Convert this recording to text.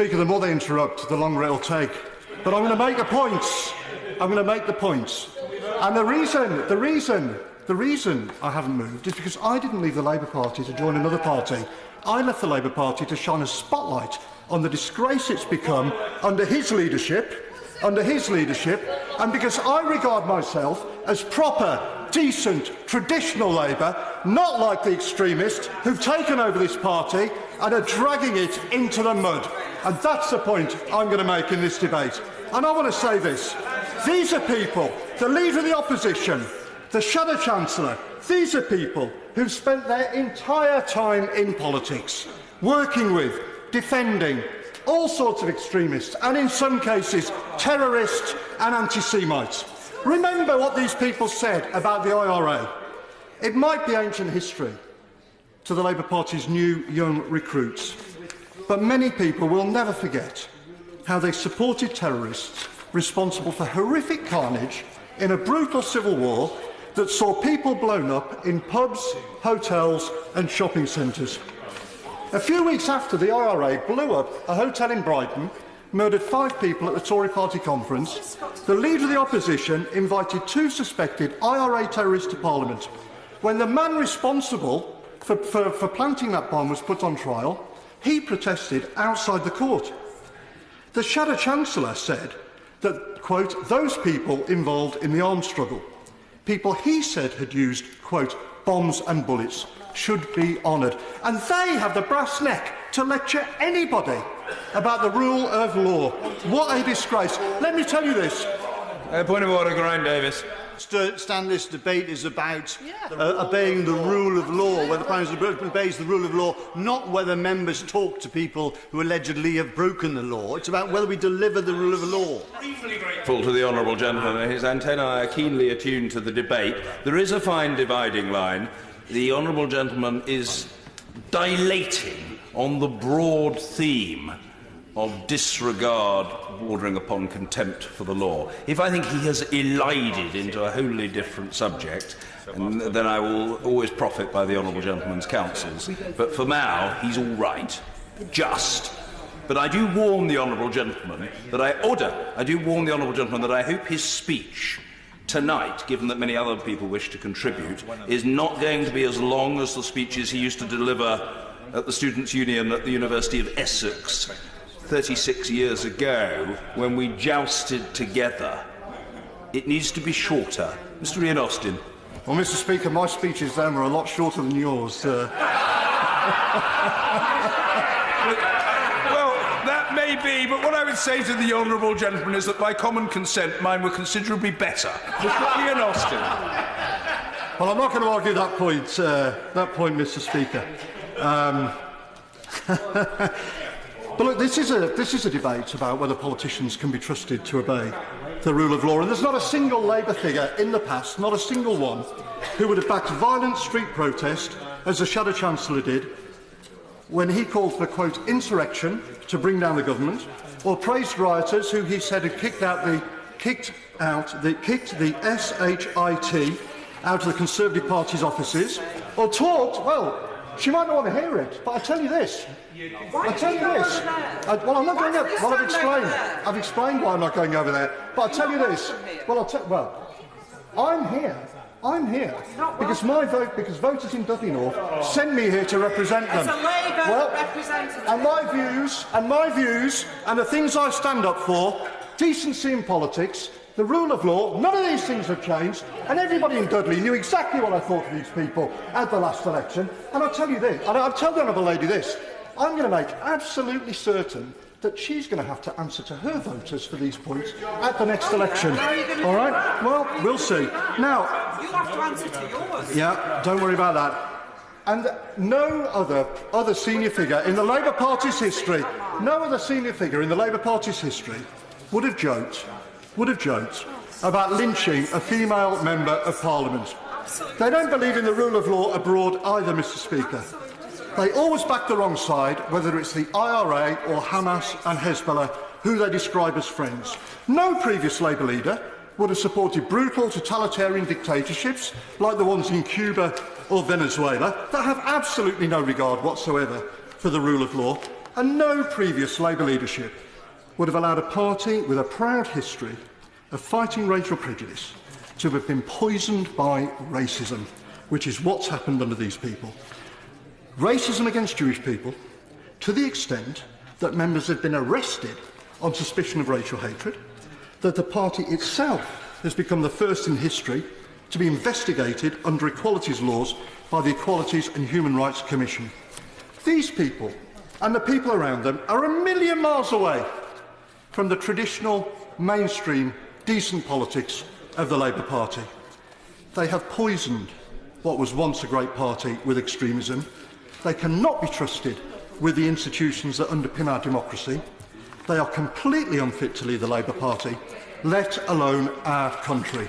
Speaker, the more they interrupt, the longer it'll take. But I'm going to make the points. I'm going to make the points. And the reason I haven't moved is because I didn't leave the Labour Party to join another party. I left the Labour Party to shine a spotlight on the disgrace it's become under his leadership, and because I regard myself as proper, decent, traditional Labour, not like the extremists who've taken over this party and are dragging it into the mud. And that's the point I'm going to make in this debate. And I want to say this. These are people, the Leader of the Opposition, the Shadow Chancellor, these are people who've spent their entire time in politics, working with, defending all sorts of extremists, and in some cases, terrorists and anti-Semites. Remember what these people said about the IRA. It might be ancient history to the Labour Party's new young recruits, but many people will never forget how they supported terrorists responsible for horrific carnage in a brutal civil war that saw people blown up in pubs, hotels and shopping centres. A few weeks after the IRA blew up a hotel in Brighton, murdered 5 people at the Tory party conference, the Leader of the Opposition invited 2 suspected IRA terrorists to Parliament. When the man responsible for planting that bomb was put on trial, he protested outside the court. The Shadow Chancellor said that, quote, those people involved in the armed struggle, people he said had used, quote, bombs and bullets, should be honoured. And they have the brass neck to lecture anybody about the rule of law. What a disgrace. Let me tell you this. Point of order, Graham Davis. Stan, this debate is about obeying the rule of law, whether the Prime Minister obeys the rule of law, not whether members talk to people who allegedly have broken the law. It's about whether we deliver the rule of law. Grateful to the honourable gentleman. His antennae are keenly attuned to the debate. There is a fine dividing line. The honourable gentleman is dilating on the broad theme of disregard bordering upon contempt for the law. If I think he has elided into a wholly different subject, then I will always profit by the honourable gentleman's counsels. But for now, he's all right. Just. But I do warn the honourable gentleman that I hope his speech tonight, given that many other people wish to contribute, is not going to be as long as the speeches he used to deliver at the Students' Union at the University of Essex 36 years ago, when we jousted together. It needs to be shorter. Mr. Ian Austin. Well, Mr. Speaker, my speeches then were a lot shorter than yours. Well, that may be, but what I would say to the honourable gentleman is that by common consent, mine were considerably better. Mr. Ian Austin. Well, I'm not going to argue that point, Mr. Speaker. But look, this is a debate about whether politicians can be trusted to obey the rule of law. And there's not a single Labour figure in the past, not a single one, who would have backed violent street protest, as the Shadow Chancellor did, when he called for, quote, insurrection to bring down the government, or praised rioters who he said had kicked the SHIT out of the Conservative Party's offices, or talked, well, she might not want to hear it, but I tell you this. Well, I'm not going up. Well, I've explained why I'm not going over there. But I tell you this. I'm here because because voters in Dudley North sent me here to represent them. As a Labour representative. And my views, and the things I stand up for, decency in politics, the rule of law, none of these things have changed, and everybody in Dudley knew exactly what I thought of these people at the last election. And I'll tell you this, and I'll tell the honourable lady this, I'm going to make absolutely certain that she's going to have to answer to her voters for these points at the next election. All right? Well, we'll see. Now, you have to answer to yours. Yeah, don't worry about that. And no other senior figure in the Labour Party's history, would have joked about lynching a female member of Parliament. They don't believe in the rule of law abroad either, Mr. Speaker. They always back the wrong side, whether it's the IRA or Hamas and Hezbollah, who they describe as friends. No previous Labour leader would have supported brutal totalitarian dictatorships like the ones in Cuba or Venezuela that have absolutely no regard whatsoever for the rule of law. And no previous Labour leadership would have allowed a party with a proud history of fighting racial prejudice to have been poisoned by racism, which is what's happened under these people. Racism against Jewish people, to the extent that members have been arrested on suspicion of racial hatred, that the party itself has become the first in history to be investigated under equalities laws by the Equalities and Human Rights Commission. These people and the people around them are a million miles away from the traditional, mainstream, decent politics of the Labour Party. They have poisoned what was once a great party with extremism. They cannot be trusted with the institutions that underpin our democracy. They are completely unfit to lead the Labour Party, let alone our country.